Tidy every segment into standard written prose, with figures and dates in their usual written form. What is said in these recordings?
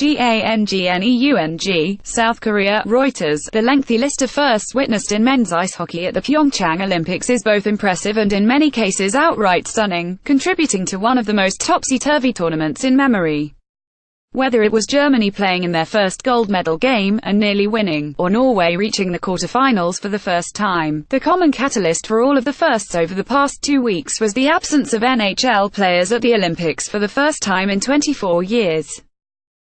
GANGNEUNG, South Korea, Reuters. The lengthy list of firsts witnessed in men's ice hockey at the Pyeongchang Olympics is both impressive and in many cases outright stunning, contributing to one of the most topsy-turvy tournaments in memory. Whether it was Germany playing in their first gold medal game, and nearly winning, or Norway reaching the quarterfinals for the first time, the common catalyst for all of the firsts over the past 2 weeks was the absence of NHL players at the Olympics for the first time in 24 years.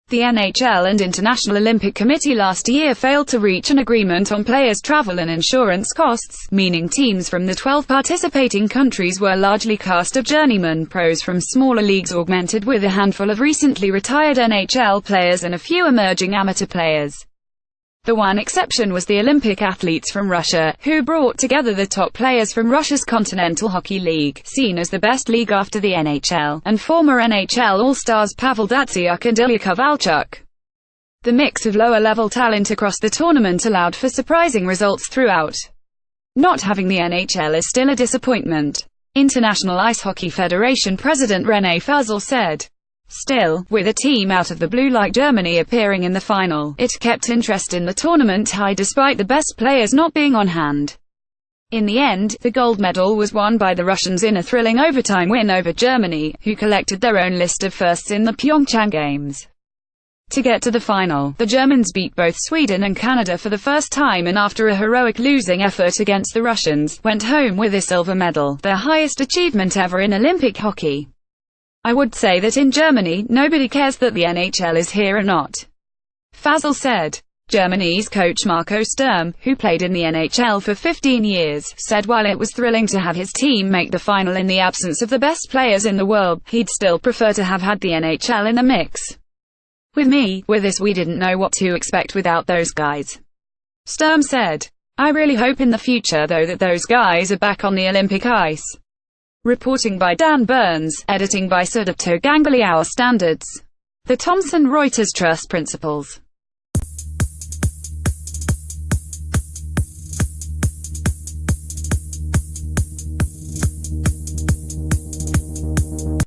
The NHL and International Olympic Committee last year failed to reach an agreement on players' travel and insurance costs, meaning teams from the 12 participating countries were largely cast of journeyman pros from smaller leagues, augmented with a handful of recently retired NHL players and a few emerging amateur players. The one exception was the Olympic athletes from Russia, who brought together the top players from Russia's Kontinental Hockey League, seen as the best league after the NHL, and former NHL All-Stars Pavel Datsyuk and Ilya Kovalchuk. The mix of lower-level talent across the tournament allowed for surprising results throughout. Not having the NHL is still a disappointment. International Ice Hockey Federation President René Fuzel said. Still, with a team out of the blue like Germany appearing in the final, it kept interest in the tournament high despite the best players not being on hand. In the end, the gold medal was won by the Russians in a thrilling overtime win over Germany, who collected their own list of firsts in the Pyeongchang Games. To get to the final, the Germans beat both Sweden and Canada for the first time, and after a heroic losing effort against the Russians, went home with a silver medal, their highest achievement ever in Olympic hockey. I would say that in Germany, nobody cares that the NHL is here or not, Fuzel said. Germany's coach Marco Sturm, who played in the NHL for 15 years, said while it was thrilling to have his team make the final in the absence of the best players in the world, he'd still prefer to have had the NHL in the mix. With this we didn't know what to expect without those guys, Sturm said. I really hope in the future though that those guys are back on the Olympic ice. Reporting by Dan Burns, editing by Sudipto Ganguly. Our standards. The Thomson Reuters Trust Principles.